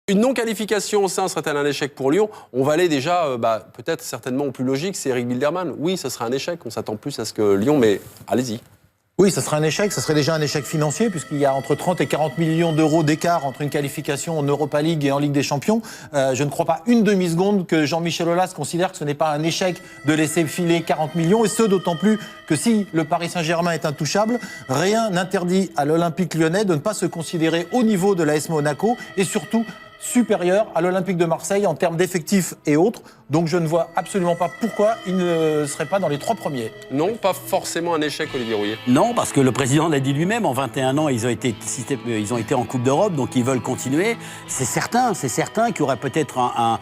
Une non-qualification au sein serait-elle un échec pour Lyon? On va aller déjà, peut-être certainement au plus logique, c'est Eric Bilderman. Oui, ce serait un échec, on s'attend plus à ce que Lyon, mais allez-y. Oui, ça serait un échec, ça serait déjà un échec financier puisqu'il y a entre 30 et 40 millions d'euros d'écart entre une qualification en Europa League et en Ligue des Champions. Je ne crois pas une demi-seconde que Jean-Michel Aulas considère que ce n'est pas un échec de laisser filer 40 millions et ce d'autant plus que si le Paris Saint-Germain est intouchable, rien n'interdit à l'Olympique Lyonnais de ne pas se considérer au niveau de l'AS Monaco et surtout supérieur à l'Olympique de Marseille en termes d'effectifs et autres. Donc je ne vois absolument pas pourquoi il ne serait pas dans les 3 premiers. Non, pas forcément un échec, Olivier Rouillet. Non, parce que le président l'a dit lui-même, en 21 ans, ils ont été en Coupe d'Europe, donc ils veulent continuer. C'est certain qu'il y aurait peut-être un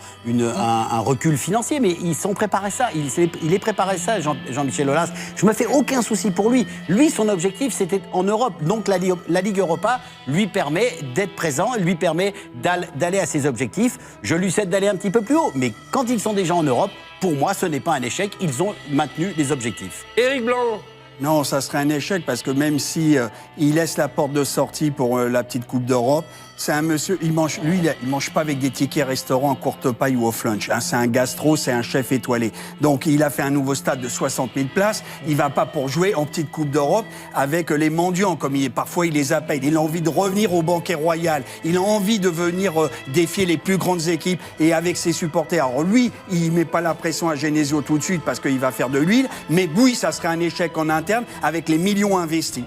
recul financier, mais ils sont préparés ça. Il est préparé ça, Jean-Michel Aulas. Je me fais aucun souci pour lui. Lui, son objectif, c'était en Europe. Donc la Ligue Europa lui permet d'être présent, lui permet d'aller à ses objectifs. Je lui cède d'aller un petit peu plus haut, mais quand ils sont déjà en Europe, pour moi, ce n'est pas un échec. Ils ont maintenu les objectifs. Éric Blanc. Non, ça serait un échec parce que même si il laisse la porte de sortie pour la petite Coupe d'Europe, c'est un monsieur, il mange pas avec des tickets restaurants en courte paille ou au flunch. Hein, c'est un gastro, c'est un chef étoilé. Donc il a fait un nouveau stade de 60 000 places. Il va pas pour jouer en petite Coupe d'Europe avec les mendiants comme parfois il les appelle. Il a envie de revenir au banquet royal. Il a envie de venir défier les plus grandes équipes et avec ses supporters. Alors lui, il met pas la pression à Genesio tout de suite parce qu'il va faire de l'huile. Mais oui, ça serait un échec en interne avec les millions investis.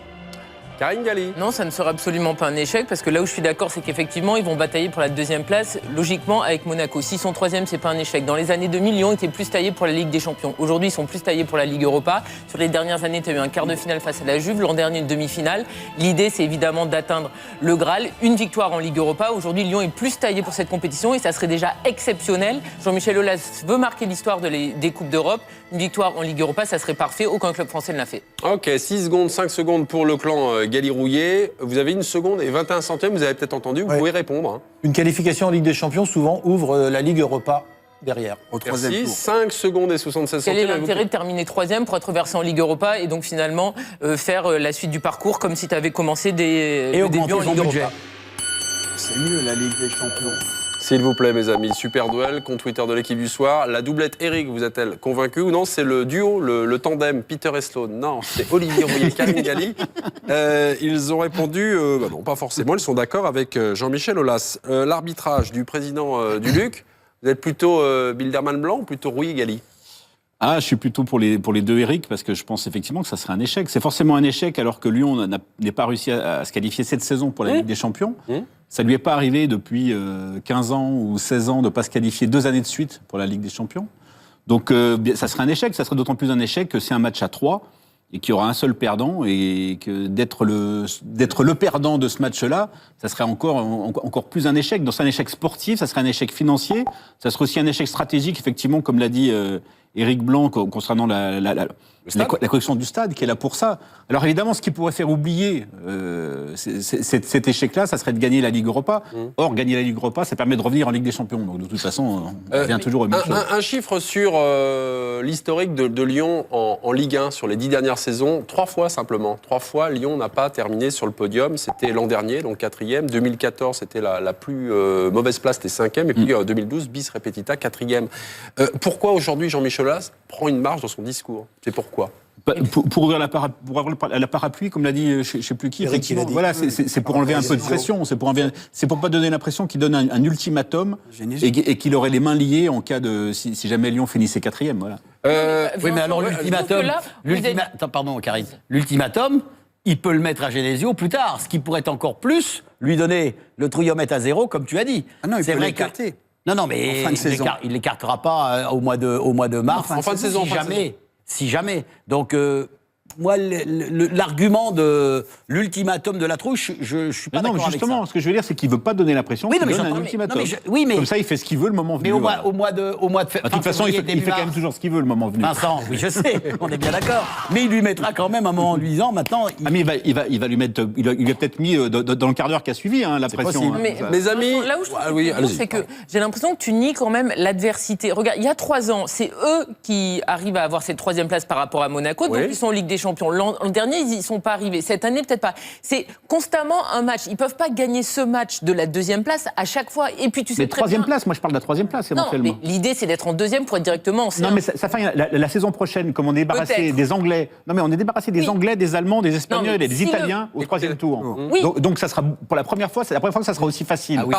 Karine Galli. Non, ça ne sera absolument pas un échec, parce que là où je suis d'accord, c'est qu'effectivement, ils vont batailler pour la 2e place, logiquement, avec Monaco. S'ils sont 3e, c'est pas un échec. Dans les années 2000, Lyon était plus taillé pour la Ligue des Champions. Aujourd'hui, ils sont plus taillés pour la Ligue Europa. Sur les dernières années, tu as eu un quart de finale face à la Juve, l'an dernier, une demi-finale. L'idée, c'est évidemment d'atteindre le Graal, une victoire en Ligue Europa. Aujourd'hui, Lyon est plus taillé pour cette compétition et ça serait déjà exceptionnel. Jean-Michel Aulas veut marquer l'histoire des Coupes d'Europe. Une victoire en Ligue Europa, ça serait parfait. Aucun club français ne l'a fait. Ok, 6 secondes, 5 secondes pour le clan Galli-Rouillet. Vous avez 1 seconde et 21 centièmes, vous avez peut-être entendu, vous pouvez répondre. Hein. Une qualification en Ligue des Champions souvent ouvre la Ligue Europa derrière. Au 3e tour. 5 secondes et 76 Quel centièmes. est l'intérêt de terminer 3e pour être versé en Ligue Europa et donc finalement faire la suite du parcours comme si tu avais commencé le début en Ligue Europa? C'est mieux la Ligue des Champions. S'il vous plaît, mes amis, super duel, compte Twitter de l'équipe du soir. La doublette Eric, vous a-t-elle convaincu ou non? C'est le duo, le tandem Peter et Sloan. Non, c'est Olivier Rouillet et Karine Galli. Ils ont répondu, non, pas forcément, ils sont d'accord avec Jean-Michel Aulas. L'arbitrage du président du LUC, vous êtes plutôt Bilderman Blanc ou plutôt Rouillet Galli? Ah, je suis plutôt pour les deux Eric, parce que je pense effectivement que ça serait un échec. C'est forcément un échec alors que Lyon n'est pas réussi à se qualifier cette saison pour la Ligue des Champions. Ça lui est pas arrivé depuis 15 ans ou 16 ans de ne pas se qualifier 2 années de suite pour la Ligue des Champions. Donc ça serait un échec, ça serait d'autant plus un échec que c'est un match à 3 et qu'il y aura un seul perdant et que d'être le perdant de ce match-là, ça serait encore plus un échec. Donc c'est un échec sportif, ça serait un échec financier, ça serait aussi un échec stratégique, effectivement, comme l'a dit Éric Blanc concernant la collection du stade, qui est là pour ça. Alors évidemment, ce qui pourrait faire oublier cet échec-là, ça serait de gagner la Ligue Europa. Or, gagner la Ligue Europa, ça permet de revenir en Ligue des Champions. Donc de toute façon, on revient toujours au même chose. Un chiffre sur l'historique de Lyon en Ligue 1 sur les 10 dernières saisons. 3 fois simplement. 3 fois, Lyon n'a pas terminé sur le podium. C'était l'an dernier, donc 4e. 2014, c'était la plus mauvaise place, c'était 5e. Et puis 2012, bis repetita, 4e. Pourquoi aujourd'hui Jean-Michel Aulas prend une marge dans son discours? C'est pourquoi? Pour ouvrir la parapluie, comme l'a dit je ne sais plus qui, effectivement, voilà, c'est pour enlever un peu de pression, c'est pour pas donner l'impression qu'il donne un ultimatum et qu'il aurait les mains liées en cas de si jamais Lyon finissait 4e, voilà. Oui, mais alors l'ultimatum, pardon, Karine, l'ultimatum, il peut le mettre à Genesio plus tard, ce qui pourrait encore plus lui donner le trouillomètre à 0, comme tu as dit. Ah non, il peut l'écarter. Non, mais il ne l'écartera pas au mois de mars. En fin de saison, si jamais. Donc, moi, l'argument de l'ultimatum de la trouche, je suis pas d'accord avec ça. Justement, ce que je veux dire, c'est qu'il veut pas donner l'impression qu'il donne un ultimatum. Comme ça, il fait ce qu'il veut le moment venu. Mais au mois de de toute façon, il fait quand même toujours ce qu'il veut le moment venu. Vincent, oui, je sais, on est bien d'accord. Mais il lui mettra quand même un moment en lui disant, maintenant... mais il va lui mettre... Il a peut-être mis dans le quart d'heure qui a suivi la pression. Mes amis... Là où je trouve c'est que j'ai l'impression que tu nies quand même l'adversité. Regarde, il y a 3 ans, c'est eux qui arrivent à avoir cette 3e place par rapport à Monaco, donc ils sont en Ligue des Champions. L'an dernier, ils y sont pas arrivés. Cette année, peut-être pas. C'est constamment un match. Ils peuvent pas gagner ce match de la deuxième place à chaque fois. Et puis tu sais Mais très troisième bien... place, moi je parle de la troisième place Non, éventuellement. mais l'idée, c'est d'être en deuxième pour être directement en C1. Non, mais ça fait la saison prochaine, comme on est débarrassé Peut-être. des Anglais. Non, mais on est débarrassé des Oui. Anglais, des Allemands, des Espagnols Non, mais et des si Italiens au troisième tour. Oui. Donc ça sera pour la première fois, c'est la première fois que ça sera aussi facile. Ah oui.